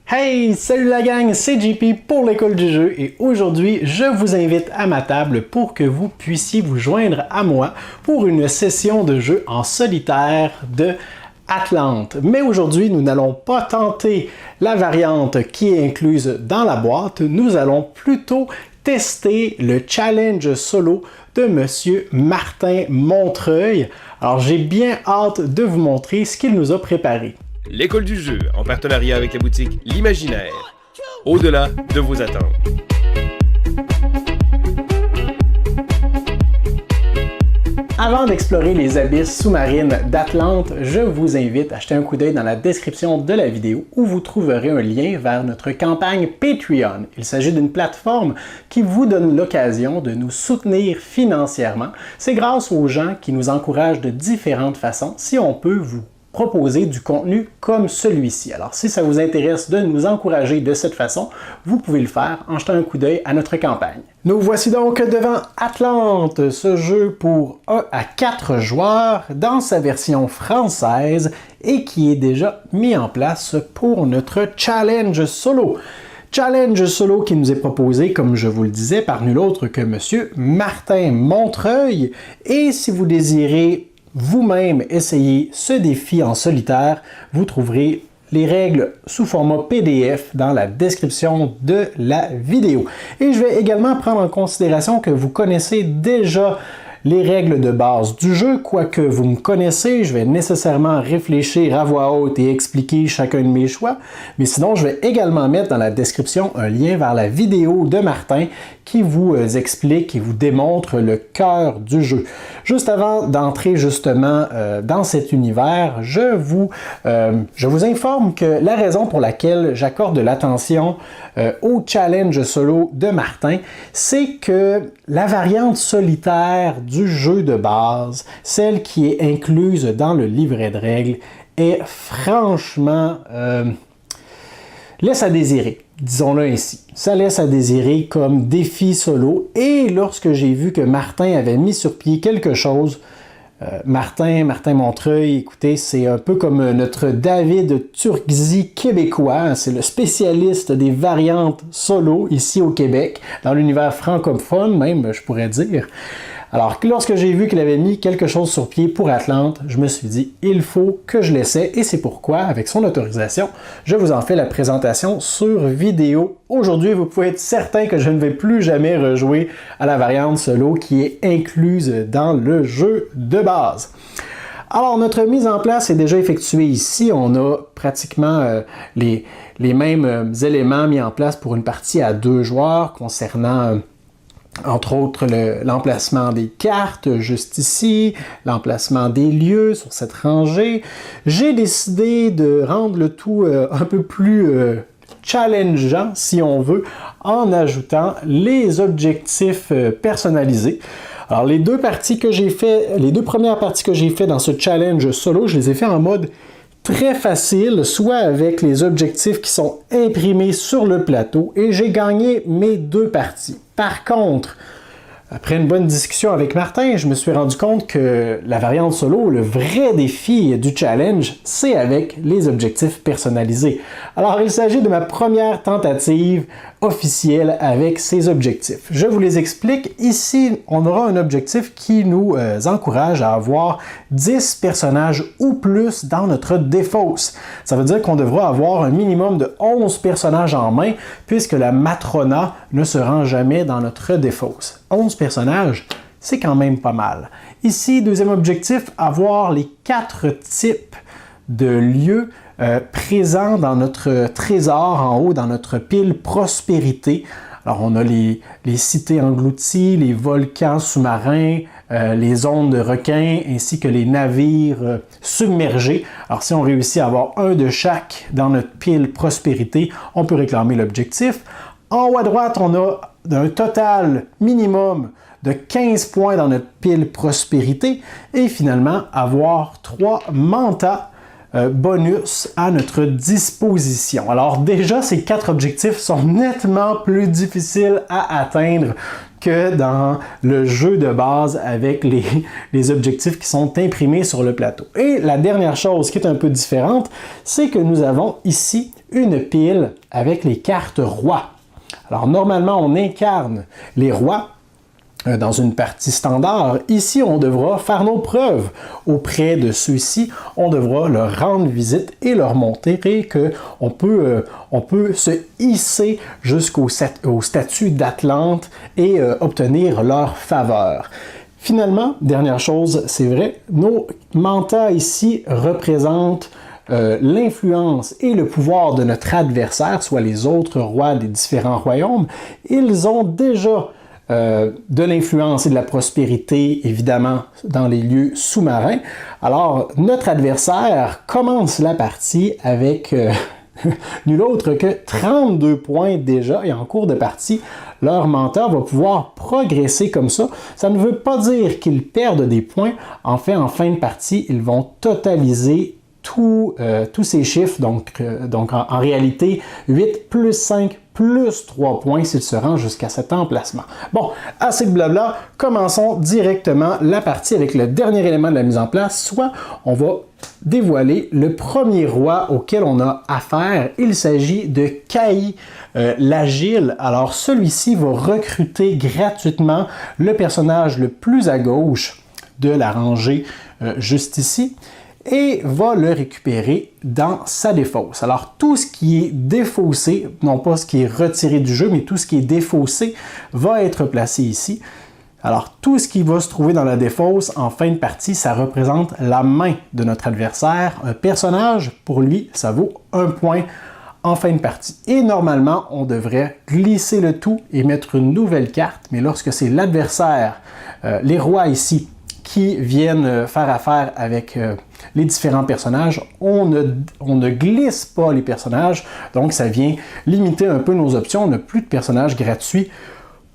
Hey, salut la gang, c'est JP pour l'école du jeu et aujourd'hui, je vous invite à ma table pour que vous puissiez vous joindre à moi pour une session de jeu en solitaire de Atlante. Mais aujourd'hui, nous n'allons pas tenter la variante qui est incluse dans la boîte, nous allons plutôt tester le challenge solo de Monsieur Martin Montreuil. Alors j'ai bien hâte de vous montrer ce qu'il nous a préparé. L'école du jeu, en partenariat avec la boutique L'Imaginaire. Au-delà de vos attentes. Avant d'explorer les abysses sous-marines d'Atlante, je vous invite à jeter un coup d'œil dans la description de la vidéo où vous trouverez un lien vers notre campagne Patreon. Il s'agit d'une plateforme qui vous donne l'occasion de nous soutenir financièrement. C'est grâce aux gens qui nous encouragent de différentes façons si on peut vous proposer du contenu comme celui-ci. Alors, si ça vous intéresse de nous encourager de cette façon, vous pouvez le faire en jetant un coup d'œil à notre campagne. Nous voici donc devant Atlante, ce jeu pour 1 à 4 joueurs dans sa version française et qui est déjà mis en place pour notre challenge solo. Challenge solo qui nous est proposé, comme je vous le disais, par nul autre que Monsieur Martin Montreuil. Et si vous désirez vous-même essayez ce défi en solitaire, vous trouverez les règles sous format PDF dans la description de la vidéo. Et je vais également prendre en considération que vous connaissez déjà les règles de base du jeu, quoique vous me connaissez, je vais nécessairement réfléchir à voix haute et expliquer chacun de mes choix, mais sinon je vais également mettre dans la description un lien vers la vidéo de Martin qui vous explique et vous démontre le cœur du jeu. Juste avant d'entrer justement dans cet univers, je vous informe que la raison pour laquelle j'accorde de l'attention au challenge solo de Martin, c'est que la variante solitaire du jeu de base, celle qui est incluse dans le livret de règles, est franchement laisse à désirer, disons-le ainsi. Ça laisse à désirer comme défi solo et lorsque j'ai vu que Martin avait mis sur pied quelque chose, Martin Montreuil, écoutez, c'est un peu comme notre David Turczi québécois, c'est le spécialiste des variantes solo ici au Québec, dans l'univers francophone même, je pourrais dire. Alors, lorsque j'ai vu qu'il avait mis quelque chose sur pied pour Atlante, je me suis dit, il faut que je l'essaie et c'est pourquoi, avec son autorisation, je vous en fais la présentation sur vidéo. Aujourd'hui, vous pouvez être certain que je ne vais plus jamais rejouer à la variante solo qui est incluse dans le jeu de base. Alors, notre mise en place est déjà effectuée ici. On a pratiquement les mêmes éléments mis en place pour une partie à 2 joueurs concernant entre autres l'emplacement des cartes juste ici, l'emplacement des lieux sur cette rangée. J'ai décidé de rendre le tout un peu plus challengeant, si on veut, en ajoutant les objectifs personnalisés. Alors les deux premières parties que j'ai fait dans ce challenge solo, je les ai fait en mode très facile, soit avec les objectifs qui sont imprimés sur le plateau, et j'ai gagné mes 2 parties. Par contre, après une bonne discussion avec Martin, je me suis rendu compte que la variante solo, le vrai défi du challenge, c'est avec les objectifs personnalisés. Alors, il s'agit de ma première tentative officielle avec ces objectifs. Je vous les explique. Ici, on aura un objectif qui nous encourage à avoir 10 personnages ou plus dans notre défausse. Ça veut dire qu'on devra avoir un minimum de 11 personnages en main, puisque la Matrona ne se rend jamais dans notre défausse. 11 personnages, c'est quand même pas mal. Ici, deuxième objectif, avoir les 4 types de lieux présents dans notre trésor en haut, dans notre pile prospérité. Alors, on a les cités englouties, les volcans sous-marins, les ondes de requins, ainsi que les navires submergés. Alors, si on réussit à avoir un de chaque dans notre pile prospérité, on peut réclamer l'objectif. En haut à droite, on a un total minimum de 15 points dans notre pile prospérité et finalement avoir 3 mantas bonus à notre disposition. Alors déjà, ces 4 objectifs sont nettement plus difficiles à atteindre que dans le jeu de base avec les objectifs qui sont imprimés sur le plateau. Et la dernière chose qui est un peu différente, c'est que nous avons ici une pile avec les cartes rois. Alors normalement, on incarne les rois dans une partie standard. Ici, on devra faire nos preuves auprès de ceux-ci. On devra leur rendre visite et leur montrer qu'on peut se hisser jusqu'au statut d'Atlante et obtenir leur faveur. Finalement, dernière chose, c'est vrai, nos mantas ici représentent l'influence et le pouvoir de notre adversaire, soit les autres rois des différents royaumes. Ils ont déjà de l'influence et de la prospérité, évidemment, dans les lieux sous-marins. Alors, notre adversaire commence la partie avec nul autre que 32 points déjà, et en cours de partie, leur mentor va pouvoir progresser comme ça. Ça ne veut pas dire qu'ils perdent des points. En fait, en fin de partie, ils vont totaliser tous ces chiffres, donc en réalité, 8 plus 5 plus 3 points s'il se rend jusqu'à cet emplacement. Bon, assez de blabla, commençons directement la partie avec le dernier élément de la mise en place, soit on va dévoiler le premier roi auquel on a affaire. Il s'agit de Kai l'Agile. Alors celui-ci va recruter gratuitement le personnage le plus à gauche de la rangée juste ici, et va le récupérer dans sa défausse. Alors, tout ce qui est défaussé, non pas ce qui est retiré du jeu, mais tout ce qui est défaussé va être placé ici. Alors, tout ce qui va se trouver dans la défausse en fin de partie, ça représente la main de notre adversaire. Un personnage, pour lui, ça vaut 1 point en fin de partie. Et normalement, on devrait glisser le tout et mettre une nouvelle carte, mais lorsque c'est l'adversaire, les rois ici, qui viennent faire affaire avec les différents personnages, on ne glisse pas les personnages, donc ça vient limiter un peu nos options, on n'a plus de personnages gratuits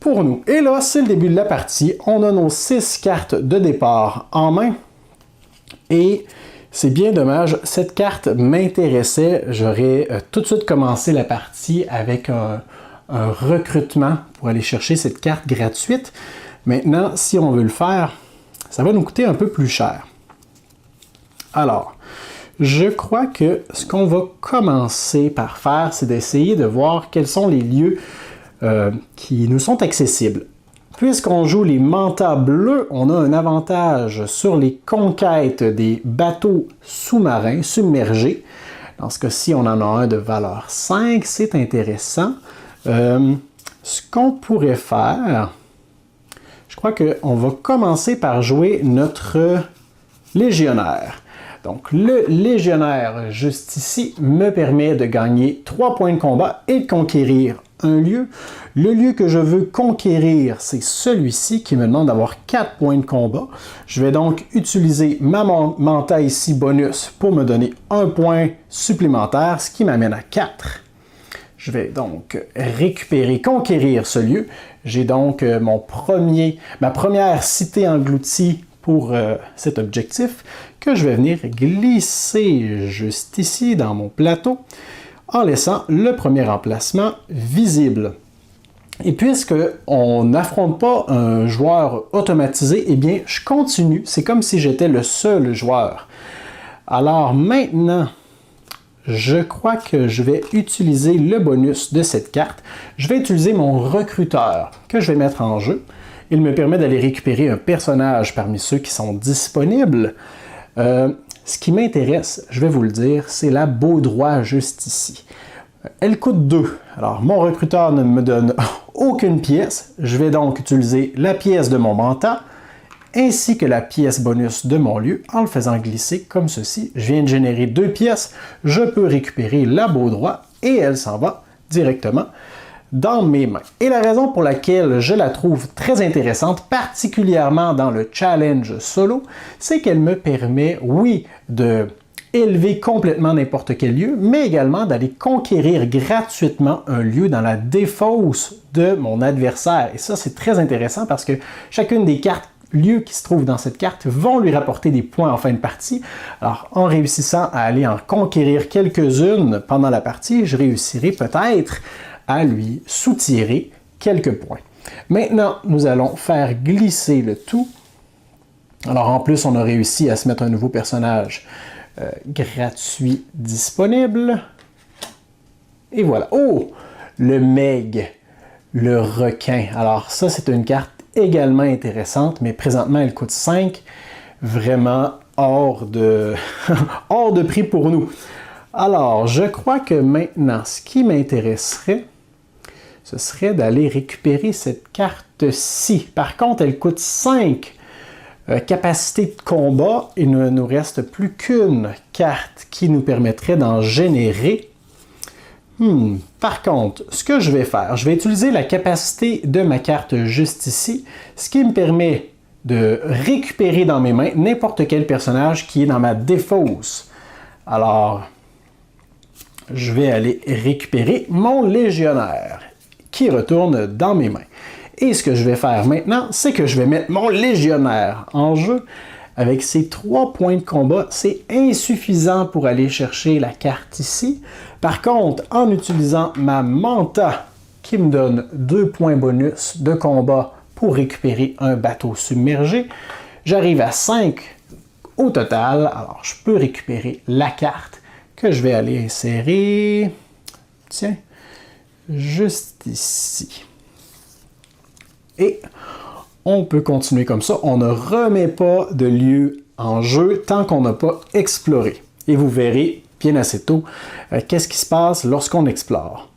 pour nous. Et là, c'est le début de la partie, on a nos 6 cartes de départ en main, et c'est bien dommage, cette carte m'intéressait, j'aurais tout de suite commencé la partie avec un recrutement pour aller chercher cette carte gratuite. Maintenant, si on veut le faire, ça va nous coûter un peu plus cher. Alors, je crois que ce qu'on va commencer par faire, c'est d'essayer de voir quels sont les lieux qui nous sont accessibles. Puisqu'on joue les mantas bleus, on a un avantage sur les conquêtes des bateaux sous-marins submergés. Dans ce cas-ci, on en a un de valeur 5, c'est intéressant. Ce qu'on pourrait faire, je crois qu'on va commencer par jouer notre légionnaire. Donc, le légionnaire, juste ici, me permet de gagner 3 points de combat et de conquérir un lieu. Le lieu que je veux conquérir, c'est celui-ci qui me demande d'avoir 4 points de combat. Je vais donc utiliser ma manta ici bonus pour me donner 1 point supplémentaire, ce qui m'amène à 4. Je vais donc conquérir ce lieu. J'ai donc ma première cité engloutie pour cet objectif que je vais venir glisser juste ici dans mon plateau en laissant le premier emplacement visible. Et puisqu'on n'affronte pas un joueur automatisé, eh bien, je continue. C'est comme si j'étais le seul joueur. Alors maintenant, je crois que je vais utiliser le bonus de cette carte. Je vais utiliser mon recruteur que je vais mettre en jeu. Il me permet d'aller récupérer un personnage parmi ceux qui sont disponibles. Ce qui m'intéresse, je vais vous le dire, c'est la Baudroie juste ici. Elle coûte 2. Alors, mon recruteur ne me donne aucune pièce. Je vais donc utiliser la pièce de mon mandat ainsi que la pièce bonus de mon lieu en le faisant glisser comme ceci. Je viens de générer 2 pièces. Je peux récupérer la Baudroie et elle s'en va directement dans mes mains. Et la raison pour laquelle je la trouve très intéressante, particulièrement dans le challenge solo, c'est qu'elle me permet, oui, de élever complètement n'importe quel lieu, mais également d'aller conquérir gratuitement un lieu dans la défausse de mon adversaire. Et ça, c'est très intéressant parce que chacune des cartes lieux qui se trouvent dans cette carte vont lui rapporter des points en fin de partie. Alors, en réussissant à aller en conquérir quelques-unes pendant la partie, je réussirai peut-être à lui soutirer quelques points. Maintenant, nous allons faire glisser le tout. Alors en plus, on a réussi à se mettre un nouveau personnage gratuit disponible. Et voilà. Oh! Le Meg, le requin. Alors ça, c'est une carte également intéressante, mais présentement, elle coûte 5. Vraiment hors de, hors de prix pour nous. Alors, je crois que maintenant, ce qui m'intéresserait, ce serait d'aller récupérer cette carte-ci. Par contre, elle coûte 5 capacités de combat. Il ne nous reste plus qu'une carte qui nous permettrait d'en générer. Par contre, ce que je vais faire, je vais utiliser la capacité de ma carte juste ici, ce qui me permet de récupérer dans mes mains n'importe quel personnage qui est dans ma défausse. Alors, je vais aller récupérer mon légionnaire qui retourne dans mes mains. Et ce que je vais faire maintenant, c'est que je vais mettre mon légionnaire en jeu. Avec ces 3 points de combat, c'est insuffisant pour aller chercher la carte ici. Par contre, en utilisant ma Manta, qui me donne 2 points bonus de combat pour récupérer un bateau submergé, j'arrive à 5 au total. Alors, je peux récupérer la carte que je vais aller insérer, tiens, juste ici. Et on peut continuer comme ça. On ne remet pas de lieu en jeu tant qu'on n'a pas exploré. Et vous verrez bien assez tôt qu'est-ce qui se passe lorsqu'on explore.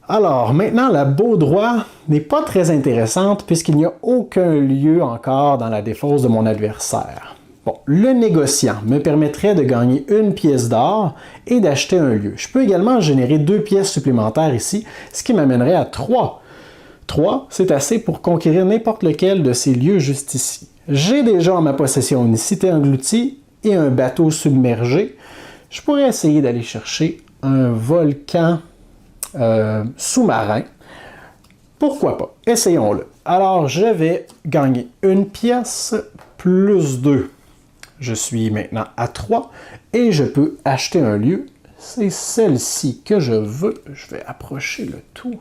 Alors, maintenant, la Baudroie n'est pas très intéressante puisqu'il n'y a aucun lieu encore dans la défausse de mon adversaire. Bon, le négociant me permettrait de gagner 1 pièce d'or et d'acheter un lieu. Je peux également générer 2 pièces supplémentaires ici, ce qui m'amènerait à 3. 3, c'est assez pour conquérir n'importe lequel de ces lieux juste ici. J'ai déjà en ma possession une cité engloutie et un bateau submergé. Je pourrais essayer d'aller chercher un volcan sous-marin. Pourquoi pas? Essayons-le. Alors, je vais gagner 1 pièce plus 2. Je suis maintenant à 3 et je peux acheter un lieu. C'est celle-ci que je veux. Je vais approcher le tout.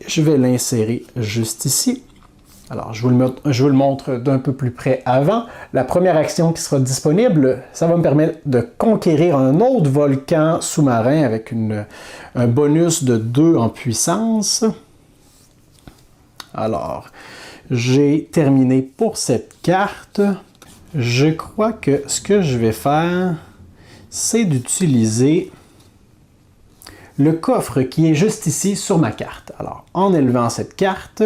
Je vais l'insérer juste ici. Alors, je vous le montre d'un peu plus près avant. La première action qui sera disponible, ça va me permettre de conquérir un autre volcan sous-marin avec un bonus de 2 en puissance. Alors, j'ai terminé pour cette carte. Je crois que ce que je vais faire, c'est d'utiliser le coffre qui est juste ici sur ma carte. Alors, en élevant cette carte,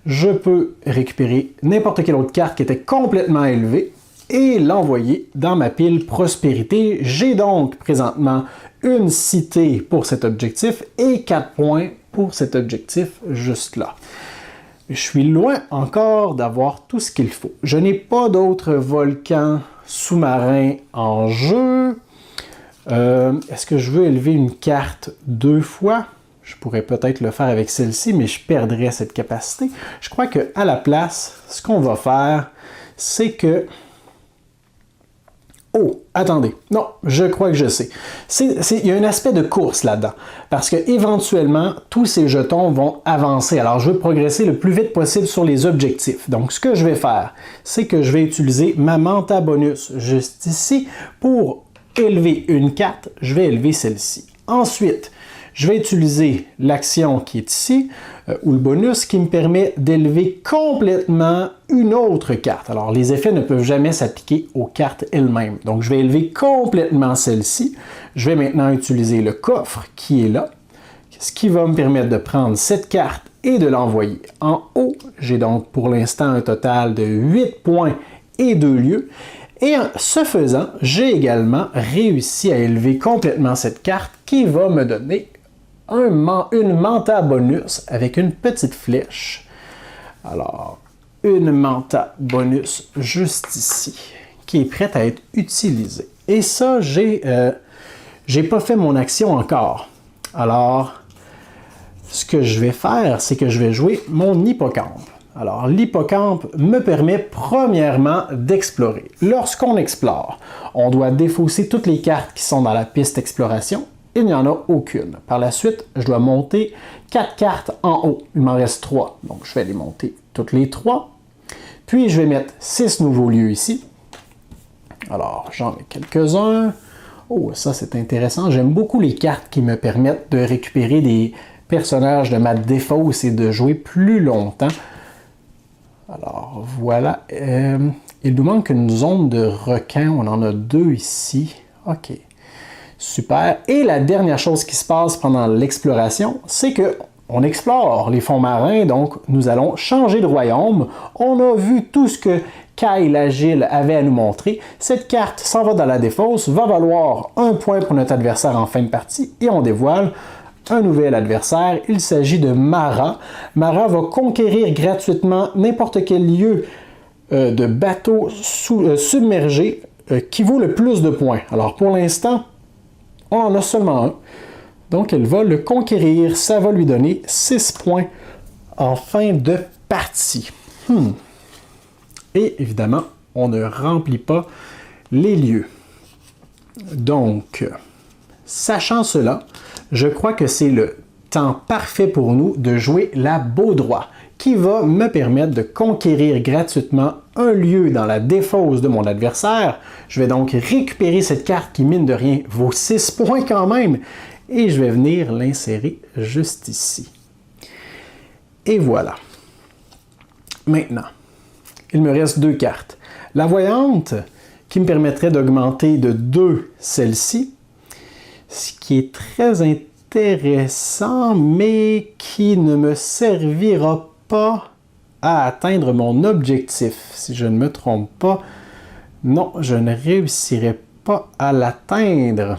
je peux récupérer n'importe quelle autre carte qui était complètement élevée et l'envoyer dans ma pile prospérité. J'ai donc présentement une cité pour cet objectif et 4 points pour cet objectif juste là. Je suis loin encore d'avoir tout ce qu'il faut. Je n'ai pas d'autres volcans sous-marins en jeu. Est-ce que je veux élever une carte 2 fois? Je pourrais peut-être le faire avec celle-ci, mais je perdrais cette capacité. Je crois qu'à la place, ce qu'on va faire, c'est que... Oh, attendez. Non, je crois que je sais. Il y a un aspect de course là-dedans. Parce que éventuellement, tous ces jetons vont avancer. Alors, je veux progresser le plus vite possible sur les objectifs. Donc, ce que je vais faire, c'est que je vais utiliser ma Manta bonus juste ici pour élever une carte. Je vais élever celle-ci. Ensuite, je vais utiliser l'action qui est ici, ou le bonus, qui me permet d'élever complètement une autre carte. Alors, les effets ne peuvent jamais s'appliquer aux cartes elles-mêmes. Donc, je vais élever complètement celle-ci. Je vais maintenant utiliser le coffre qui est là, ce qui va me permettre de prendre cette carte et de l'envoyer en haut. J'ai donc pour l'instant un total de 8 points et 2 lieux. Et en ce faisant, j'ai également réussi à élever complètement cette carte qui va me donner une Manta bonus avec une petite flèche. Alors, une Manta bonus juste ici, qui est prête à être utilisée. Et ça, j'ai pas fait mon action encore. Alors, ce que je vais faire, c'est que je vais jouer mon hippocampe. Alors, l'hippocampe me permet premièrement d'explorer. Lorsqu'on explore, on doit défausser toutes les cartes qui sont dans la piste exploration il n'y en a aucune. Par la suite, je dois monter 4 cartes en haut. Il m'en reste 3. Donc, je vais les monter toutes les 3. Puis, je vais mettre 6 nouveaux lieux ici. Alors, j'en mets quelques-uns. Oh, ça, c'est intéressant. J'aime beaucoup les cartes qui me permettent de récupérer des personnages de ma défausse et de jouer plus longtemps. Alors, voilà. Il nous manque une zone de requin. On en a 2 ici. OK. Super. Et la dernière chose qui se passe pendant l'exploration, c'est que on explore les fonds marins, donc nous allons changer de royaume. On a vu tout ce que Kyle l'Agile avait à nous montrer. Cette carte s'en va dans la défausse, va valoir 1 point pour notre adversaire en fin de partie, et on dévoile un nouvel adversaire. Il s'agit de Mara. Mara va conquérir gratuitement n'importe quel lieu de bateau submergé qui vaut le plus de points. Alors pour l'instant, on en a seulement un. Donc, elle va le conquérir. Ça va lui donner 6 points en fin de partie. Et évidemment, on ne remplit pas les lieux. Donc, sachant cela, je crois que c'est le temps parfait pour nous de jouer la Baudroie, qui va me permettre de conquérir gratuitement un lieu dans la défausse de mon adversaire. Je vais donc récupérer cette carte qui, mine de rien, vaut 6 points quand même, et je vais venir l'insérer juste ici. Et voilà. Maintenant, il me reste 2 cartes. La voyante, qui me permettrait d'augmenter de 2 celle-ci, ce qui est très intéressant, mais qui ne me servira pas à atteindre mon objectif. Si je ne me trompe pas, non, je ne réussirai pas à l'atteindre.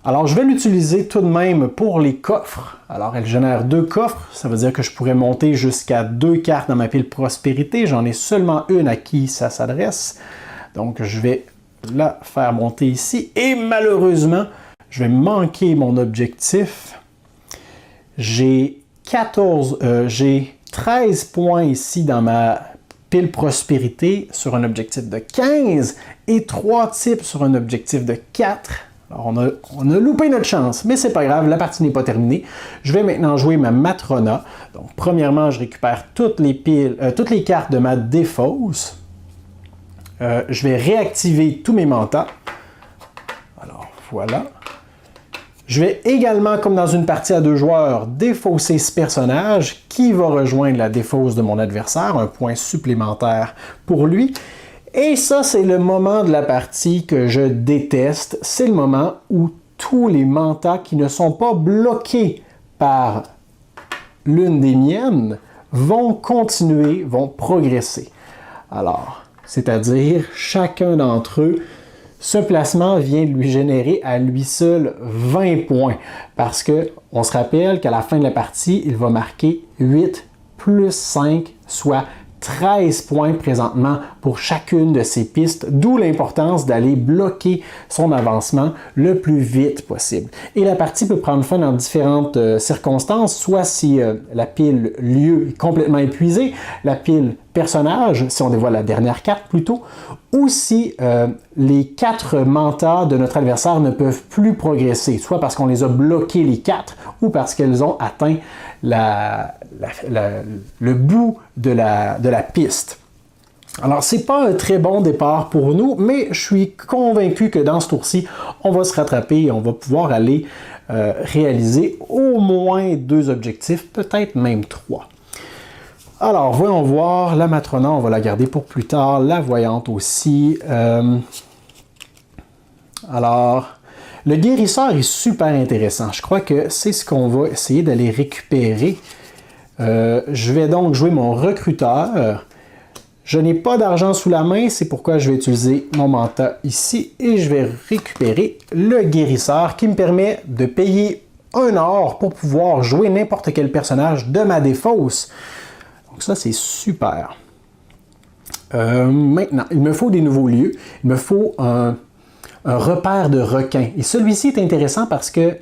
Alors, je vais l'utiliser tout de même pour les coffres. Alors, elle génère 2 coffres. Ça veut dire que je pourrais monter jusqu'à 2 cartes dans ma pile prospérité. J'en ai seulement une à qui ça s'adresse. Donc, je vais la faire monter ici. Et malheureusement, je vais manquer mon objectif. J'ai 13 points ici dans ma pile prospérité sur un objectif de 15 et 3 types sur un objectif de 4. Alors on a loupé notre chance, mais c'est pas grave, la partie n'est pas terminée. Je vais maintenant jouer ma Matrona. Donc premièrement, je récupère toutes les cartes de ma défausse. Je vais réactiver tous mes mantas. Alors voilà. Je vais également, comme dans une partie à 2 joueurs, défausser ce personnage qui va rejoindre la défausse de mon adversaire, un point supplémentaire pour lui. Et ça, c'est le moment de la partie que je déteste. C'est le moment où tous les mantas qui ne sont pas bloqués par l'une des miennes vont continuer, vont progresser. Alors, c'est-à-dire chacun d'entre eux, ce placement vient de lui générer à lui seul 20 points. Parce que on se rappelle qu'à la fin de la partie, il va marquer 8 plus 5, soit 13 points présentement pour chacune de ces pistes, d'où l'importance d'aller bloquer son avancement le plus vite possible. Et la partie peut prendre fin dans différentes circonstances, soit si la pile lieu est complètement épuisée, la pile personnage, si on dévoile la dernière carte plutôt, ou si les 4 mantas de notre adversaire ne peuvent plus progresser, soit parce qu'on les a bloqués les 4, ou parce qu'elles ont atteint le bout de la piste. Alors, c'est pas un très bon départ pour nous, mais je suis convaincu que dans ce tour-ci, on va se rattraper et on va pouvoir aller réaliser au moins 2 objectifs, peut-être même 3. Alors, voyons voir, la Matrona, on va la garder pour plus tard, la Voyante aussi. Alors, le guérisseur est super intéressant. Je crois que c'est ce qu'on va essayer d'aller récupérer. Je vais donc jouer mon recruteur. Je n'ai pas d'argent sous la main, c'est pourquoi je vais utiliser mon manta ici et je vais récupérer le guérisseur qui me permet de payer 1 or pour pouvoir jouer n'importe quel personnage de ma défausse. Donc ça, c'est super. Maintenant, il me faut des nouveaux lieux. Il me faut un repère de requin. Et celui-ci est intéressant parce qu'il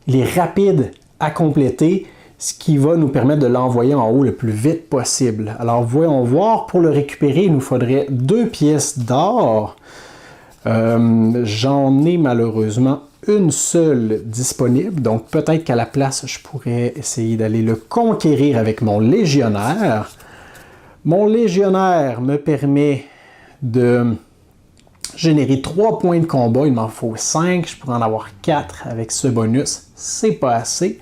est rapide à compléter, ce qui va nous permettre de l'envoyer en haut le plus vite possible. Alors, voyons voir. Pour le récupérer, il nous faudrait 2 pièces d'or. J'en ai malheureusement une seule disponible, donc peut-être qu'à la place, je pourrais essayer d'aller le conquérir avec mon légionnaire. Mon légionnaire me permet de générer 3 points de combat, il m'en faut 5, je pourrais en avoir 4 avec ce bonus, c'est pas assez.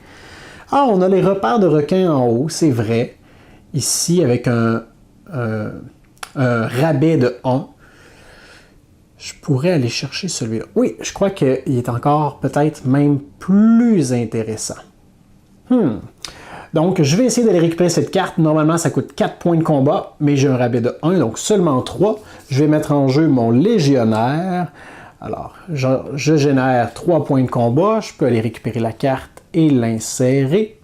Ah, on a les repères de requins en haut, c'est vrai, ici avec un rabais de 1. Je pourrais aller chercher celui-là. Oui, je crois qu'il est encore peut-être même plus intéressant. Donc, je vais essayer d'aller récupérer cette carte. Normalement, ça coûte 4 points de combat, mais j'ai un rabais de 1, donc seulement 3. Je vais mettre en jeu mon légionnaire. Alors, je génère 3 points de combat. Je peux aller récupérer la carte et l'insérer.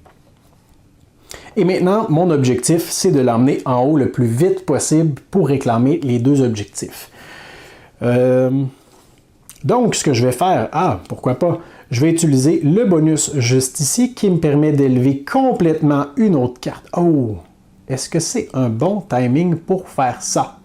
Et maintenant, mon objectif, c'est de l'emmener en haut le plus vite possible pour réclamer les 2 objectifs. Donc, ce que je vais faire, pourquoi pas, je vais utiliser le bonus juste ici qui me permet d'élever complètement une autre carte. Oh, est-ce que c'est un bon timing pour faire ça?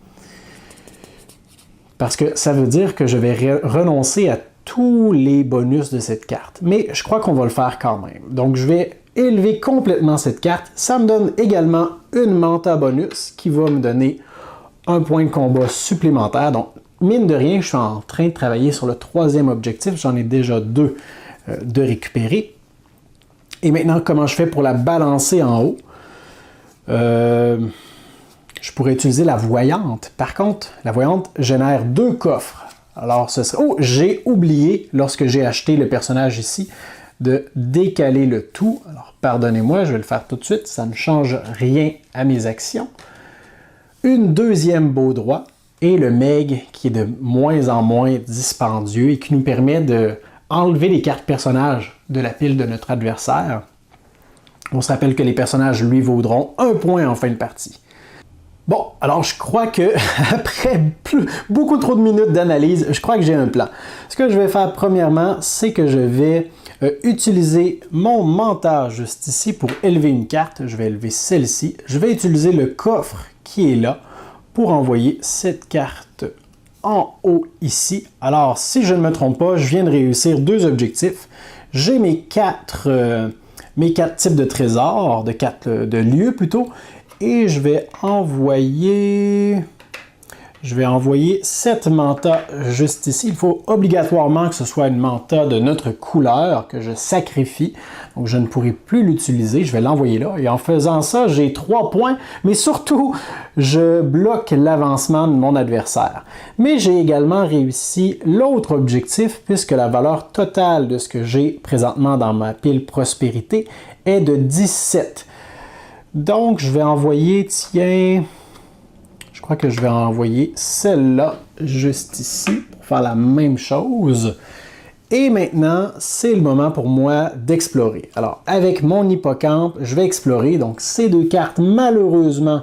Parce que ça veut dire que je vais renoncer à tous les bonus de cette carte. Mais je crois qu'on va le faire quand même. Donc, je vais élever complètement cette carte. Ça me donne également une manta bonus qui va me donner un point de combat supplémentaire. Donc, mine de rien, je suis en train de travailler sur le 3e objectif. J'en ai déjà 2 de récupérer. Et maintenant, comment je fais pour la balancer en haut? Je pourrais utiliser la voyante. Par contre, la voyante génère 2 coffres. Alors, ce serait... Oh, j'ai oublié, lorsque j'ai acheté le personnage ici, de décaler le tout. Alors, pardonnez-moi, je vais le faire tout de suite. Ça ne change rien à mes actions. Une 2e baudroie. Et le Meg qui est de moins en moins dispendieux et qui nous permet d'enlever les cartes personnages de la pile de notre adversaire. On se rappelle que les personnages lui vaudront 1 point en fin de partie. Bon, alors je crois que après beaucoup trop de minutes d'analyse, je crois que j'ai un plan. Ce que je vais faire premièrement, c'est que je vais utiliser mon mentor juste ici pour élever une carte. Je vais élever celle-ci. Je vais utiliser le coffre qui est là pour envoyer cette carte en haut ici. Alors, si je ne me trompe pas, je viens de réussir 2 objectifs. J'ai mes 4 types de trésors, de lieux plutôt, et je vais envoyer cette manta juste ici. Il faut obligatoirement que ce soit une manta de notre couleur que je sacrifie. Donc, je ne pourrai plus l'utiliser. Je vais l'envoyer là. Et en faisant ça, j'ai 3 points. Mais surtout, je bloque l'avancement de mon adversaire. Mais j'ai également réussi l'autre objectif puisque la valeur totale de ce que j'ai présentement dans ma pile prospérité est de 17. Donc, je vais envoyer, tiens... Je crois que je vais envoyer celle-là juste ici pour faire la même chose. Et maintenant, c'est le moment pour moi d'explorer. Alors, avec mon hippocampe, je vais explorer. Donc, ces 2 cartes, malheureusement,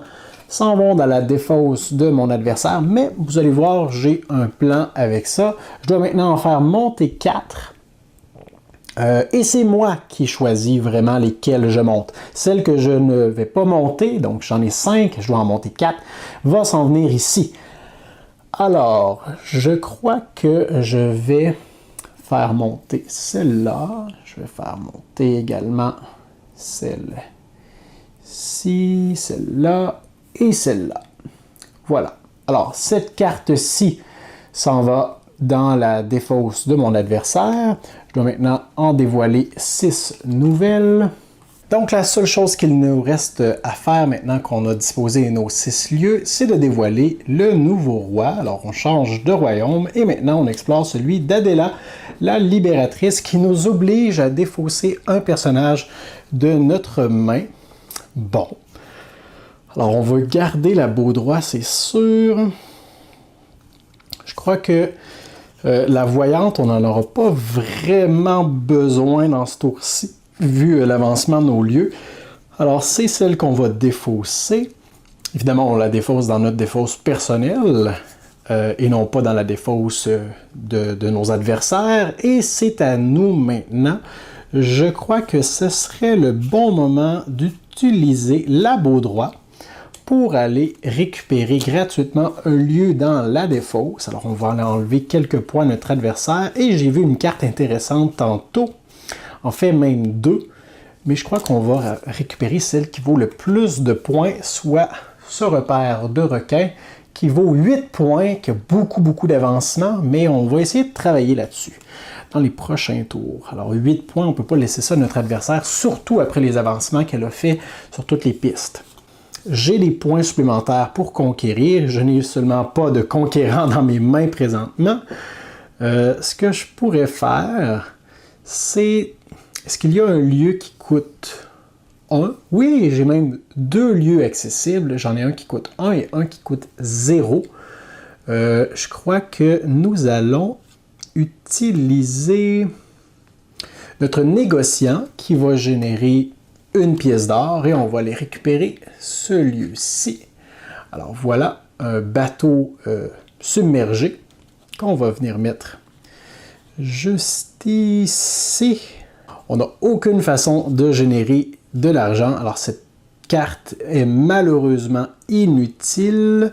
s'en vont dans la défausse de mon adversaire. Mais vous allez voir, j'ai un plan avec ça. Je dois maintenant en faire monter 4. Et c'est moi qui choisis vraiment lesquelles je monte. Celle que je ne vais pas monter, donc j'en ai 5, je dois en monter 4, va s'en venir ici. Alors, je crois que je vais faire monter celle-là. Je vais faire monter également celle-ci, celle-là et celle-là. Voilà. Alors, cette carte-ci s'en va dans la défausse de mon adversaire. Je dois maintenant en dévoiler 6 nouvelles. Donc, la seule chose qu'il nous reste à faire maintenant qu'on a disposé nos 6 lieux, c'est de dévoiler le nouveau roi. Alors, on change de royaume et maintenant, on explore celui d'Adela, la libératrice, qui nous oblige à défausser un personnage de notre main. Bon. Alors, on va garder la baudroie, c'est sûr. Je crois que la voyante, on n'en aura pas vraiment besoin dans ce tour-ci, vu l'avancement de nos lieux. Alors, c'est celle qu'on va défausser. Évidemment, on la défausse dans notre défausse personnelle et non pas dans la défausse de nos adversaires. Et c'est à nous maintenant. Je crois que ce serait le bon moment d'utiliser la baudroie pour aller récupérer gratuitement un lieu dans la défausse. Alors, on va aller enlever quelques points à notre adversaire. Et j'ai vu une carte intéressante tantôt. En fait, même 2. Mais je crois qu'on va récupérer celle qui vaut le plus de points, soit ce repère de requin qui vaut 8 points, qui a beaucoup d'avancement, mais on va essayer de travailler là-dessus dans les prochains tours. Alors 8 points, on ne peut pas laisser ça à notre adversaire, surtout après les avancements qu'elle a fait sur toutes les pistes. J'ai des points supplémentaires pour conquérir, je n'ai seulement pas de conquérant dans mes mains présentement. Ce que je pourrais faire, c'est... Est-ce qu'il y a un lieu qui coûte 1? Oui, j'ai même 2 lieux accessibles. J'en ai un qui coûte 1 et un qui coûte 0. Je crois que nous allons utiliser notre négociant qui va générer une pièce d'or et on va aller récupérer ce lieu-ci. Alors voilà un bateau submergé qu'on va venir mettre juste ici. On n'a aucune façon de générer de l'argent. Alors cette carte est malheureusement inutile.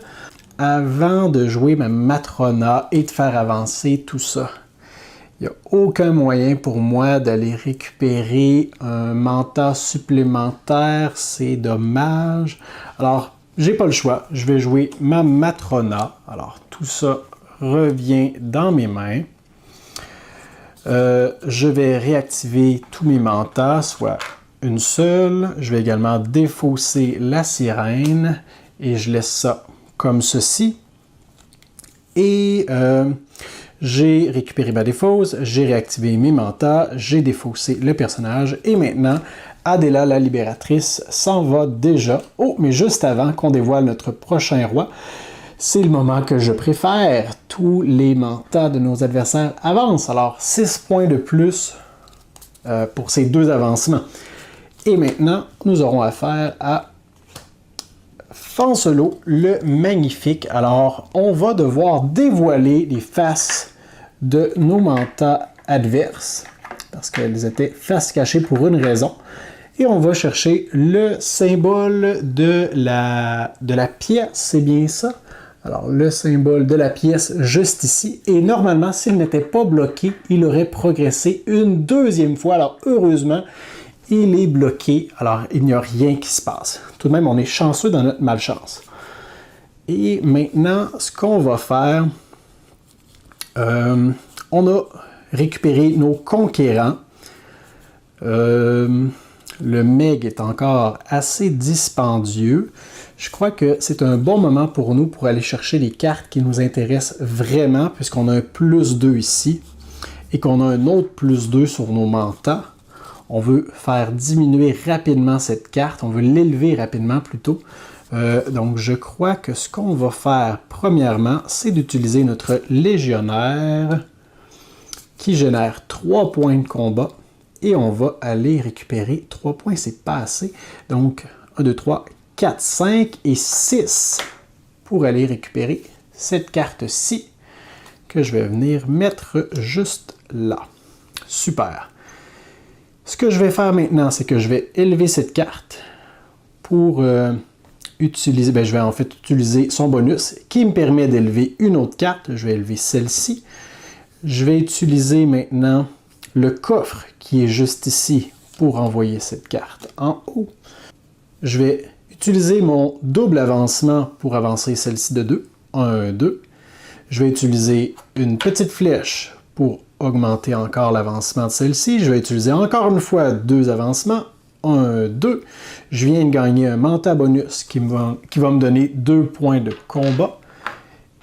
Avant de jouer ma Matrona et de faire avancer tout ça, il n'y a aucun moyen pour moi d'aller récupérer un manta supplémentaire. C'est dommage. Alors, j'ai pas le choix. Je vais jouer ma Matrona. Alors, tout ça revient dans mes mains. Je vais réactiver tous mes mantas, soit une seule. Je vais également défausser la sirène et je laisse ça comme ceci. Et j'ai récupéré ma défausse, j'ai réactivé mes mantas, j'ai défaussé le personnage et maintenant Adela la libératrice s'en va déjà. Oh, mais juste avant qu'on dévoile notre prochain roi, c'est le moment que je préfère. Tous les mantas de nos adversaires avancent. Alors, 6 points de plus pour ces 2 avancements. Et maintenant, nous aurons affaire à Fancelot, le magnifique. Alors, on va devoir dévoiler les faces de nos mantas adverses. Parce qu'elles étaient face cachée pour une raison. Et on va chercher le symbole de la pièce. C'est bien ça? Alors, le symbole de la pièce juste ici. Et normalement, s'il n'était pas bloqué, il aurait progressé une deuxième fois. Alors, heureusement, il est bloqué. Alors, il n'y a rien qui se passe. Tout de même, on est chanceux dans notre malchance. Et maintenant, ce qu'on va faire, on a récupéré nos conquérants. Le Meg est encore assez dispendieux. Je crois que c'est un bon moment pour nous pour aller chercher les cartes qui nous intéressent vraiment, puisqu'on a un +2 ici et qu'on a un autre +2 sur nos mantas. On veut faire diminuer rapidement cette carte, on veut l'élever rapidement plutôt. Donc je crois que ce qu'on va faire premièrement, c'est d'utiliser notre légionnaire qui génère 3 points de combat. Et on va aller récupérer 3 points, c'est pas assez. Donc 1, 2, 3, 4, 5 et 6 pour aller récupérer cette carte-ci que je vais venir mettre juste là. Super. Ce que je vais faire maintenant, c'est que je vais élever cette carte pour utiliser, je vais en fait utiliser son bonus qui me permet d'élever une autre carte. Je vais élever celle-ci. Je vais utiliser maintenant le coffre qui est juste ici pour envoyer cette carte en haut. Je vais utiliser mon double avancement pour avancer celle-ci de 2. 1, 2. Je vais utiliser une petite flèche pour augmenter encore l'avancement de celle-ci. Je vais utiliser encore une fois 2 avancements. 1, 2. Je viens de gagner un manta bonus qui va me donner 2 points de combat.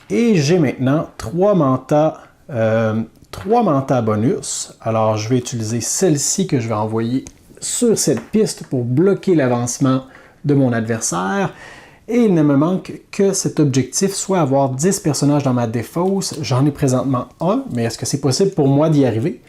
Et j'ai maintenant 3 mantas bonus. Alors, je vais utiliser celle-ci que je vais envoyer sur cette piste pour bloquer l'avancement de mon adversaire. Et il ne me manque que cet objectif, soit avoir 10 personnages dans ma défausse. J'en ai présentement 1, mais est-ce que c'est possible pour moi d'y arriver?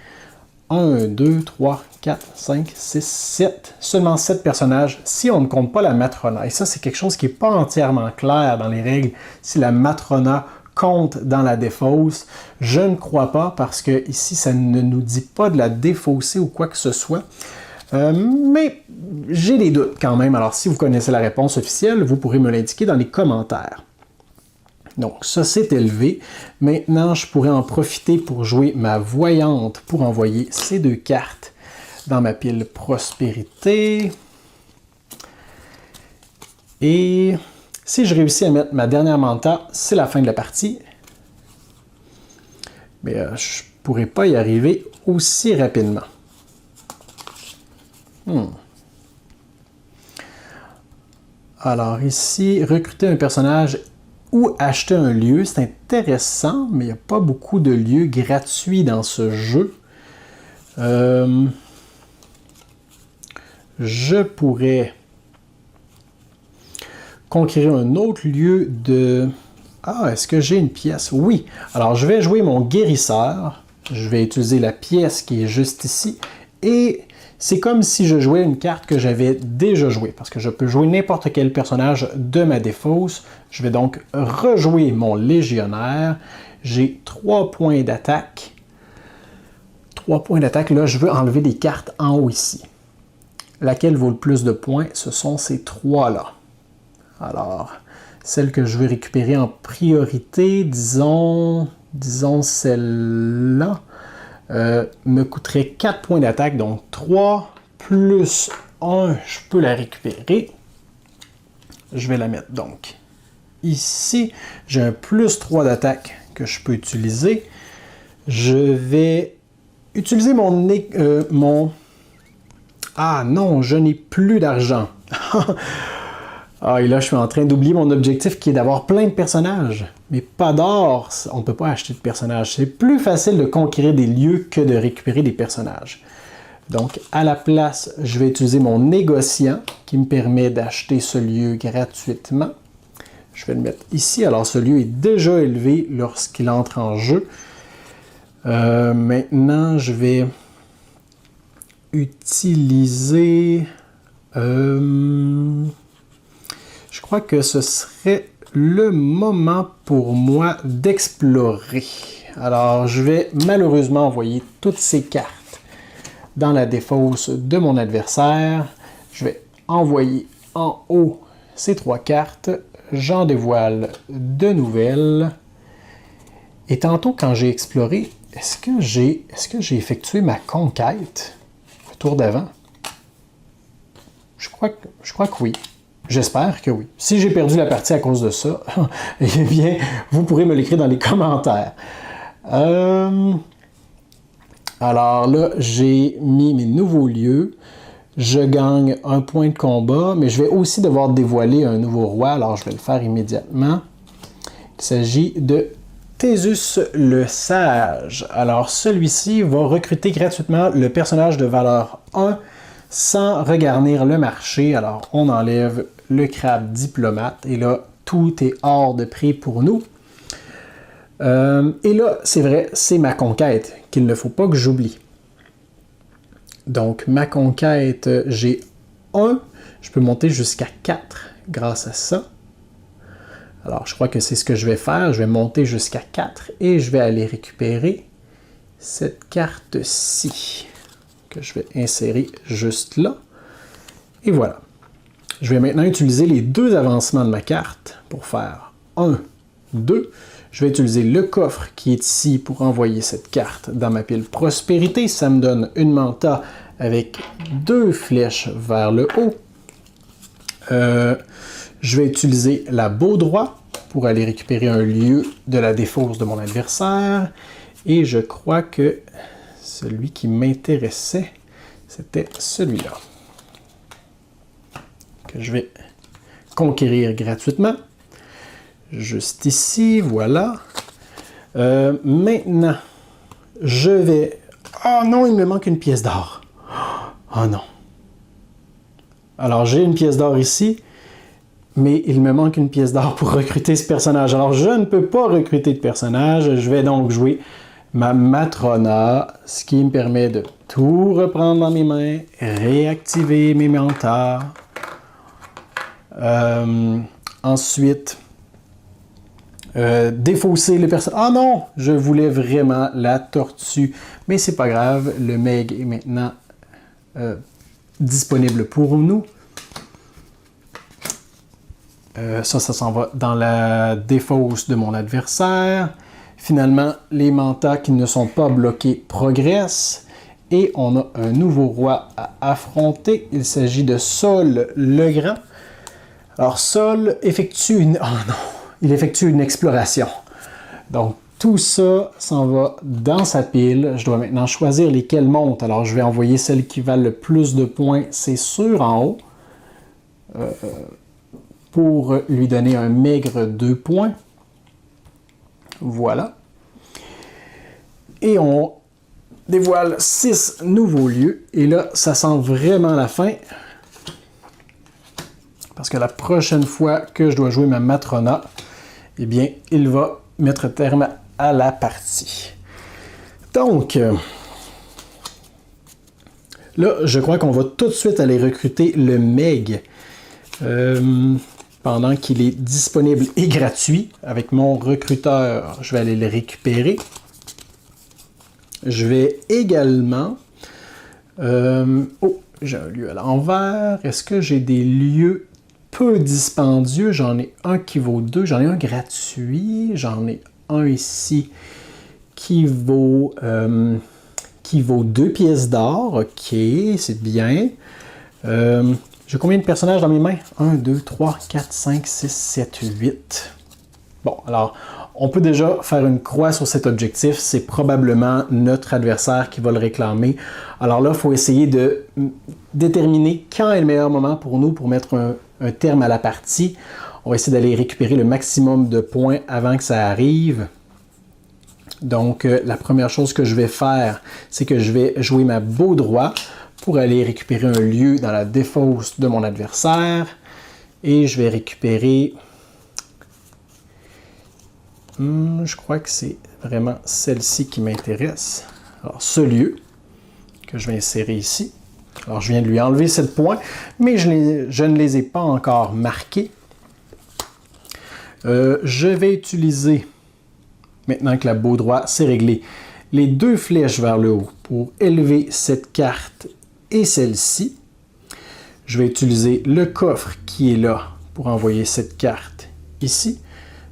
1, 2, 3, 4, 5, 6, 7. Seulement 7 personnages si on ne compte pas la Matrona. Et ça, c'est quelque chose qui n'est pas entièrement clair dans les règles. Si la Matrona compte dans la défausse. Je ne crois pas parce que ici, ça ne nous dit pas de la défausser ou quoi que ce soit. Mais j'ai des doutes quand même. Alors, si vous connaissez la réponse officielle, vous pourrez me l'indiquer dans les commentaires. Donc, ça c'est élevé. Maintenant, je pourrais en profiter pour jouer ma voyante pour envoyer ces 2 cartes dans ma pile prospérité. Et si je réussis à mettre ma dernière manta, c'est la fin de la partie. Mais je ne pourrais pas y arriver aussi rapidement. Alors ici, recruter un personnage ou acheter un lieu, c'est intéressant, mais il n'y a pas beaucoup de lieux gratuits dans ce jeu. Je pourrais conquérir un autre lieu de... Ah, est-ce que j'ai une pièce? Oui. Alors, je vais jouer mon guérisseur. Je vais utiliser la pièce qui est juste ici. Et c'est comme si je jouais une carte que j'avais déjà jouée, parce que je peux jouer n'importe quel personnage de ma défausse. Je vais donc rejouer mon légionnaire. J'ai 3 points d'attaque. 3 points d'attaque. Là, je veux enlever les cartes en haut ici. Laquelle vaut le plus de points? Ce sont ces 3-là. Alors, celle que je veux récupérer en priorité, disons celle-là, me coûterait 4 points d'attaque, donc 3 plus 1, je peux la récupérer. Je vais la mettre donc ici. J'ai un plus 3 d'attaque que je peux utiliser. Je vais utiliser mon... Ah non, je n'ai plus d'argent. Ah, et là, je suis en train d'oublier mon objectif qui est d'avoir plein de personnages. Mais pas d'or, on ne peut pas acheter de personnages. C'est plus facile de conquérir des lieux que de récupérer des personnages. Donc, à la place, je vais utiliser mon négociant qui me permet d'acheter ce lieu gratuitement. Je vais le mettre ici. Alors, ce lieu est déjà élevé lorsqu'il entre en jeu. Maintenant, je vais utiliser... Je crois que ce serait le moment pour moi d'explorer. Alors, je vais malheureusement envoyer toutes ces cartes dans la défausse de mon adversaire. Je vais envoyer en haut ces 3 cartes. J'en dévoile de nouvelles. Et tantôt, quand j'ai exploré, est-ce que j'ai effectué ma conquête? Le tour d'avant? Je crois que oui. J'espère que oui. Si j'ai perdu la partie à cause de ça, eh bien, vous pourrez me l'écrire dans les commentaires. Alors là, j'ai mis mes nouveaux lieux. Je gagne 1 point de combat, mais je vais aussi devoir dévoiler un nouveau roi, alors je vais le faire immédiatement. Il s'agit de Thésus le Sage. Alors celui-ci va recruter gratuitement le personnage de valeur 1 sans regarnir le marché. Alors on enlève le crabe diplomate et là tout est hors de prix pour nous. Et là, c'est vrai, c'est ma conquête qu'il ne faut pas que j'oublie. Donc ma conquête, j'ai 1, je peux monter jusqu'à 4 grâce à ça. Alors je crois que c'est ce que je vais faire, je vais monter jusqu'à 4 et je vais aller récupérer cette carte-ci que je vais insérer juste là. Et voilà. Je vais maintenant utiliser les 2 avancements de ma carte pour faire 1, 2. Je vais utiliser le coffre qui est ici pour envoyer cette carte dans ma pile prospérité. Ça me donne une manta avec 2 flèches vers le haut. Je vais utiliser la Baudroie pour aller récupérer un lieu de la défausse de mon adversaire. Et je crois que celui qui m'intéressait, c'était celui-là. Que je vais conquérir gratuitement. Juste ici, voilà. Maintenant, je vais... Oh non, il me manque une pièce d'or. Oh non. Alors, j'ai une pièce d'or ici, mais il me manque une pièce d'or pour recruter ce personnage. Alors, je ne peux pas recruter de personnage. Je vais donc jouer ma Matrona, ce qui me permet de tout reprendre dans mes mains, réactiver mes mantas. Ensuite, défausser les personnes. Ah non, je voulais vraiment la tortue, mais c'est pas grave. Le Meg est maintenant disponible pour nous. Ça s'en va dans la défausse de mon adversaire. Finalement, les mantas qui ne sont pas bloqués progressent. Et on a un nouveau roi à affronter. Il s'agit de Sol le Grand. Alors, Sol effectue une... Oh non! Il effectue une exploration. Donc, tout ça s'en va dans sa pile. Je dois maintenant choisir lesquelles montent. Alors, je vais envoyer celles qui valent le plus de points, c'est sûr, en haut. Pour lui donner un maigre 2 points. Voilà. Et on dévoile 6 nouveaux lieux. Et là, ça sent vraiment la fin. Parce que la prochaine fois que je dois jouer ma Matrona, eh bien, il va mettre terme à la partie. Donc, là, je crois qu'on va tout de suite aller recruter le Meg. Pendant qu'il est disponible et gratuit. Avec mon recruteur, je vais aller le récupérer. Je vais également... oh, j'ai un lieu à l'envers. Est-ce que j'ai des lieux peu dispendieux? J'en ai un qui vaut 2. J'en ai un gratuit. J'en ai un ici qui vaut 2 pièces d'or. OK, c'est bien. J'ai combien de personnages dans mes mains? 1, 2, 3, 4, 5, 6, 7, 8. Bon, alors, on peut déjà faire une croix sur cet objectif. C'est probablement notre adversaire qui va le réclamer. Alors là, il faut essayer de déterminer quand est le meilleur moment pour nous pour mettre un terme à la partie. On va essayer d'aller récupérer le maximum de points avant que ça arrive. Donc, la première chose que je vais faire, c'est que je vais jouer ma Baudroie pour aller récupérer un lieu dans la défausse de mon adversaire. Et je vais récupérer... je crois que c'est vraiment celle-ci qui m'intéresse. Alors, ce lieu que je vais insérer ici. Alors, je viens de lui enlever 7 points, mais je ne les ai pas encore marqués. Je vais utiliser, maintenant que la Baudroie s'est réglée, les 2 flèches vers le haut pour élever cette carte et celle-ci. Je vais utiliser le coffre qui est là pour envoyer cette carte ici.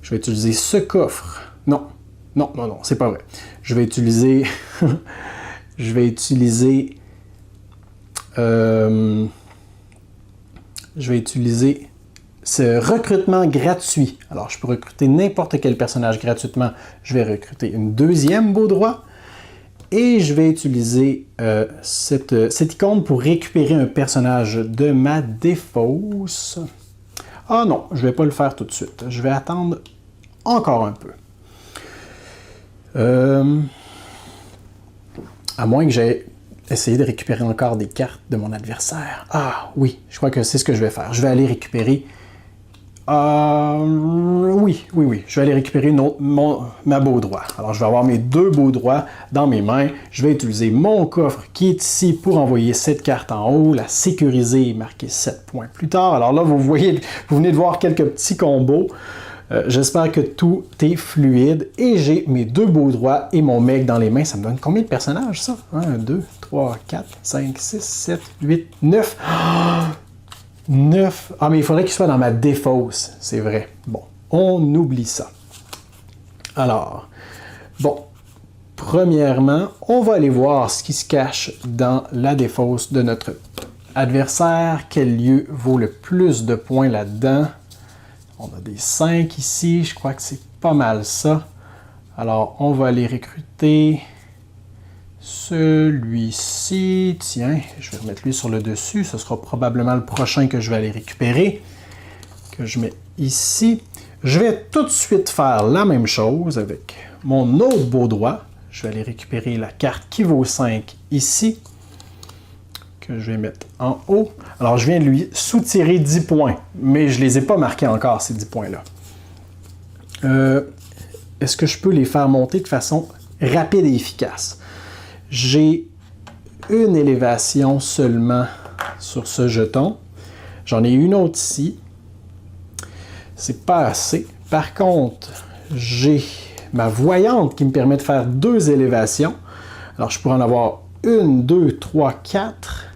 Je vais utiliser ce coffre. Non, c'est pas vrai. Je vais utiliser... je vais utiliser ce recrutement gratuit. Alors, je peux recruter n'importe quel personnage gratuitement. Je vais recruter une deuxième Baudroie. Et je vais utiliser cette icône pour récupérer un personnage de ma défausse. Ah non, je ne vais pas le faire tout de suite. Je vais attendre encore un peu. À moins que j'aie essayé de récupérer encore des cartes de mon adversaire. Ah oui, je crois que c'est ce que je vais faire. Je vais aller récupérer... oui. Je vais aller récupérer ma Baudroie. Alors, je vais avoir mes 2 Baudroies dans mes mains. Je vais utiliser mon coffre qui est ici pour envoyer cette carte en haut, la sécuriser et marquer 7 points plus tard. Alors là, vous venez de voir quelques petits combos. J'espère que tout est fluide. Et j'ai mes 2 Baudroies et mon mec dans les mains. Ça me donne combien de personnages, ça? 1, 2, 3, 4, 5, 6, 7, 8, 9. 9. Ah, mais il faudrait qu'il soit dans ma défausse. C'est vrai. Bon, on oublie ça. Alors, bon, premièrement, on va aller voir ce qui se cache dans la défausse de notre adversaire. Quel lieu vaut le plus de points là-dedans? On a des 5 ici. Je crois que c'est pas mal ça. Alors, on va aller recruter celui-ci. Tiens, je vais remettre lui sur le dessus. Ce sera probablement le prochain que je vais aller récupérer. Que je mets ici. Je vais tout de suite faire la même chose avec mon autre Baudroie. Je vais aller récupérer la carte qui vaut 5 ici. Que je vais mettre en haut. Alors, je viens de lui soutirer 10 points. Mais je ne les ai pas marqués encore, ces 10 points-là. Est-ce que je peux les faire monter de façon rapide et efficace? J'ai une élévation seulement sur ce jeton. J'en ai une autre ici. C'est pas assez. Par contre, j'ai ma voyante qui me permet de faire 2 élévations. Alors, je pourrais en avoir 1, 2, 3, 4.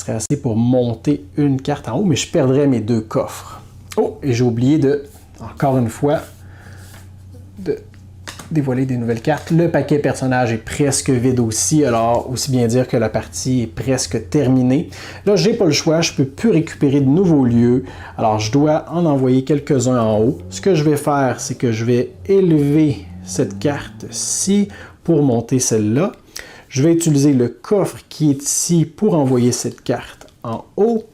serait assez pour monter une carte en haut, mais je perdrais mes 2 coffres. Oh, et j'ai oublié de, encore une fois, de dévoiler des nouvelles cartes. Le paquet personnage est presque vide aussi, alors aussi bien dire que la partie est presque terminée. Là, j'ai pas le choix, je peux plus récupérer de nouveaux lieux, alors je dois en envoyer quelques-uns en haut. Ce que je vais faire, c'est que je vais élever cette carte-ci pour monter celle-là. Je vais utiliser le coffre qui est ici pour envoyer cette carte en haut.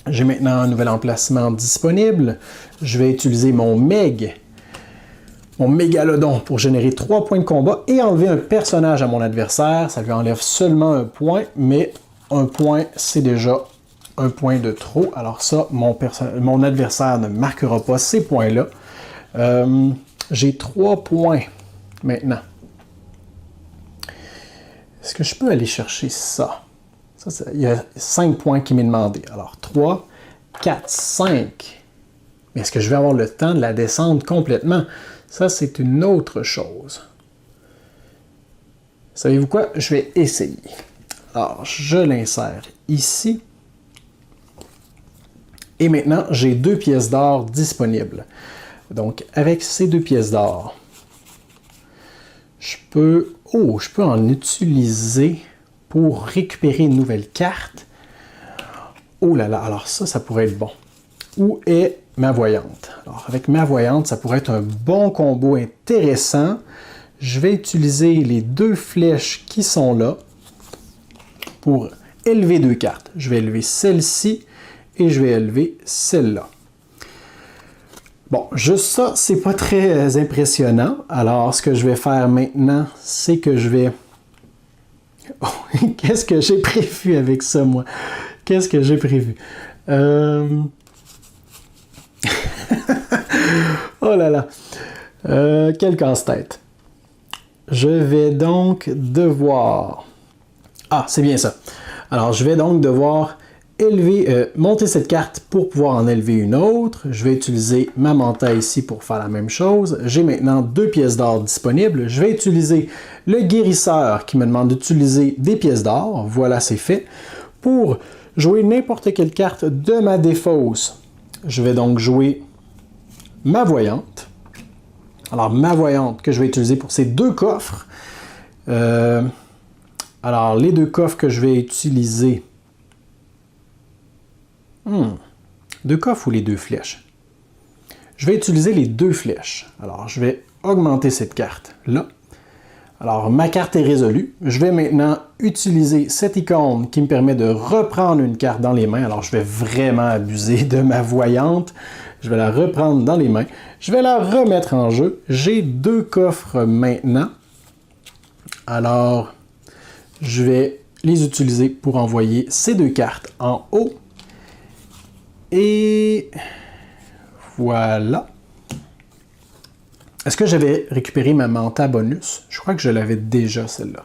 J'ai maintenant un nouvel emplacement disponible. Je vais utiliser mon mégalodon pour générer 3 points de combat et enlever un personnage à mon adversaire. Ça lui enlève seulement un point, mais un point, c'est déjà un point de trop. Alors ça, mon adversaire ne marquera pas ces points-là. J'ai 3 points maintenant. Est-ce que je peux aller chercher ça? Il y a 5 points qui m'est demandé. Alors, 3, 4, 5. Mais est-ce que je vais avoir le temps de la descendre complètement? Ça, c'est une autre chose. Savez-vous quoi? Je vais essayer. Alors, je l'insère ici. Et maintenant, j'ai 2 pièces d'or disponibles. Donc, avec ces 2 pièces d'or, je peux en utiliser pour récupérer une nouvelle carte. Oh là là, alors ça pourrait être bon. Où est ma voyante? Alors, avec ma voyante, ça pourrait être un bon combo intéressant. Je vais utiliser les 2 flèches qui sont là pour élever 2 cartes. Je vais élever celle-ci et je vais élever celle-là. Bon, juste ça, c'est pas très impressionnant. Alors, ce que je vais faire maintenant, c'est que je vais... Oh, qu'est-ce que j'ai prévu avec ça, moi? Qu'est-ce que j'ai prévu? Oh là là! Quel casse-tête! Je vais donc devoir... Ah, c'est bien ça. Alors, je vais donc devoir monter cette carte pour pouvoir en élever une autre. Je vais utiliser ma manta ici pour faire la même chose. J'ai maintenant 2 pièces d'or disponibles. Je vais utiliser le guérisseur qui me demande d'utiliser des pièces d'or. Voilà, c'est fait. Pour jouer n'importe quelle carte de ma défausse, je vais donc jouer ma voyante. Alors, ma voyante que je vais utiliser pour ces 2 coffres. Alors, les 2 coffres que je vais utiliser... 2 coffres ou les 2 flèches? Je vais utiliser les 2 flèches. Alors, je vais augmenter cette carte-là. Alors, ma carte est résolue. Je vais maintenant utiliser cette icône qui me permet de reprendre une carte dans les mains. Alors, je vais vraiment abuser de ma voyante. Je vais la reprendre dans les mains. Je vais la remettre en jeu. J'ai 2 coffres maintenant. Alors, je vais les utiliser pour envoyer ces 2 cartes en haut. Et voilà. Est-ce que j'avais récupéré ma manta bonus? Je crois que je l'avais déjà, celle-là.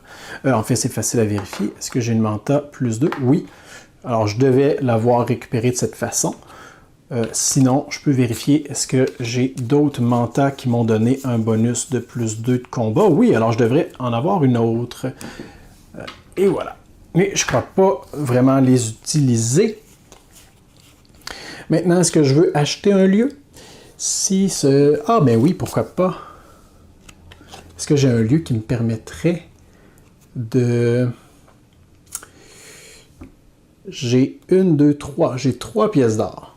En fait, c'est facile à vérifier. Est-ce que j'ai une manta plus 2? Oui. Alors, je devais l'avoir récupérée de cette façon. Sinon, je peux vérifier, est-ce que j'ai d'autres mantas qui m'ont donné un bonus de plus 2 de combat? Oui, alors je devrais en avoir une autre. Et voilà. Mais je ne crois pas vraiment les utiliser. Maintenant, est-ce que je veux acheter un lieu? Ah, ben oui, pourquoi pas. Est-ce que j'ai un lieu qui me permettrait de... J'ai 1, 2, 3. J'ai 3 pièces d'or.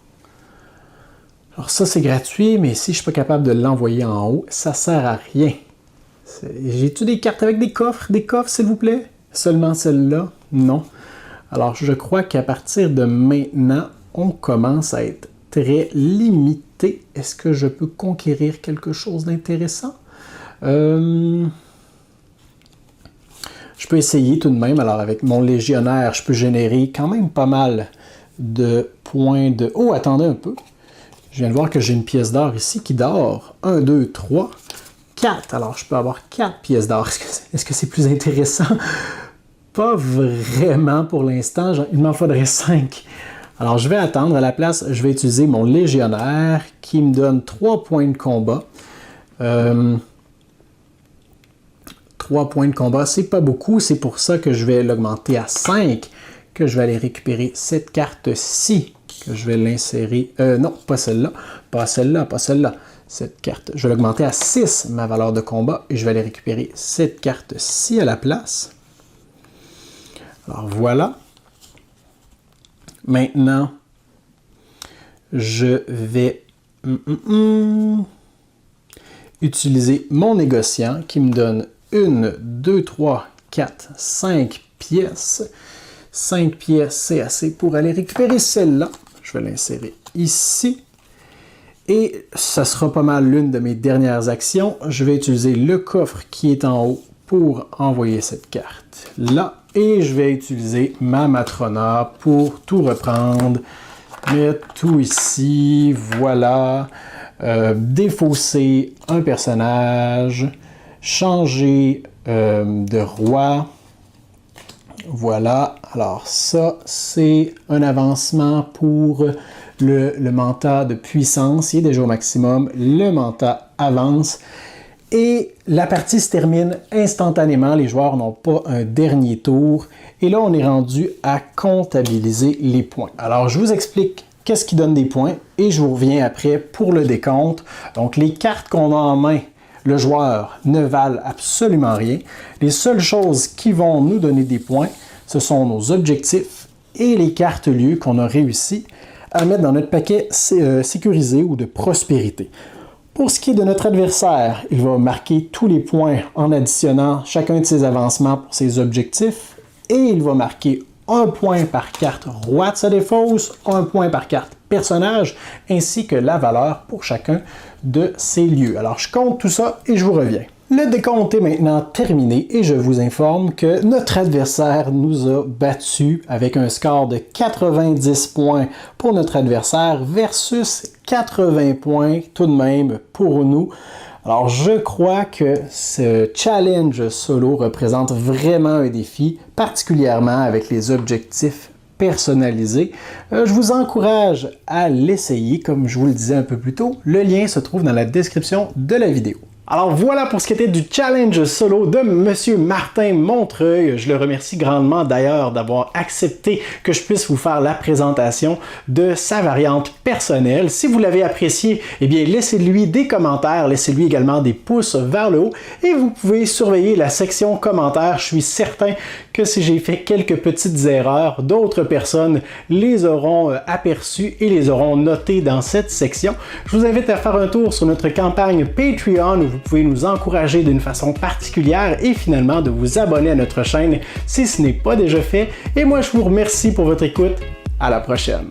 Alors ça, c'est gratuit, mais si je ne suis pas capable de l'envoyer en haut, ça ne sert à rien. J'ai-tu des cartes avec des coffres? Des coffres, s'il vous plaît? Seulement celle-là? Non. Alors, je crois qu'à partir de maintenant, on commence à être très limité. Est-ce que je peux conquérir quelque chose d'intéressant? Je peux essayer tout de même. Alors, avec mon légionnaire, je peux générer quand même pas mal de points de... Oh, attendez un peu. Je viens de voir que j'ai une pièce d'or ici qui dort. 1, 2, 3, 4. Alors, je peux avoir 4 pièces d'or. Est-ce que c'est plus intéressant? Pas vraiment pour l'instant. Il m'en faudrait 5. Alors, je vais attendre. À la place, je vais utiliser mon légionnaire qui me donne 3 points de combat. 3 points de combat, c'est pas beaucoup. C'est pour ça que je vais l'augmenter à 5 que je vais aller récupérer cette carte-ci, que je vais l'insérer, non, pas celle-là, pas celle-là, pas celle-là, cette carte, je vais l'augmenter à 6, ma valeur de combat, et je vais aller récupérer cette carte-ci à la place. Alors voilà. Maintenant, je vais utiliser mon négociant qui me donne 1, 2, 3, 4, 5 pièces. 5 pièces, c'est assez pour aller récupérer celle-là. Je vais l'insérer ici. Et ça sera pas mal l'une de mes dernières actions. Je vais utiliser le coffre qui est en haut pour envoyer cette carte là. Et je vais utiliser ma Matrona pour tout reprendre. Mettre tout ici, voilà. Défausser un personnage. Changer de roi. Voilà. Alors ça, c'est un avancement pour le manta de puissance. Il est déjà au maximum. Le manta avance. Et la partie se termine instantanément. Les joueurs n'ont pas un dernier tour. Et là, on est rendu à comptabiliser les points. Alors, je vous explique qu'est-ce qui donne des points et je vous reviens après pour le décompte. Donc, les cartes qu'on a en main, le joueur, ne valent absolument rien. Les seules choses qui vont nous donner des points, ce sont nos objectifs et les cartes lieux qu'on a réussi à mettre dans notre paquet sécurisé ou de prospérité. Pour ce qui est de notre adversaire, il va marquer tous les points en additionnant chacun de ses avancements pour ses objectifs et il va marquer un point par carte roi de sa défausse, un point par carte personnage, ainsi que la valeur pour chacun de ces lieux. Alors je compte tout ça et je vous reviens. Le décompte est maintenant terminé et je vous informe que notre adversaire nous a battus avec un score de 90 points pour notre adversaire versus 80 points tout de même pour nous. Alors je crois que ce challenge solo représente vraiment un défi, particulièrement avec les objectifs personnalisés. Je vous encourage à l'essayer, comme je vous le disais un peu plus tôt. Le lien se trouve dans la description de la vidéo. Alors voilà pour ce qui était du challenge solo de Monsieur Martin Montreuil. Je le remercie grandement d'ailleurs d'avoir accepté que je puisse vous faire la présentation de sa variante personnelle. Si vous l'avez apprécié, eh bien laissez-lui des commentaires, laissez-lui également des pouces vers le haut et vous pouvez surveiller la section commentaires. Je suis certain que si j'ai fait quelques petites erreurs, d'autres personnes les auront aperçues et les auront notées dans cette section. Je vous invite à faire un tour sur notre campagne Patreon où vous pouvez nous encourager d'une façon particulière et finalement de vous abonner à notre chaîne si ce n'est pas déjà fait. Et moi, je vous remercie pour votre écoute. À la prochaine!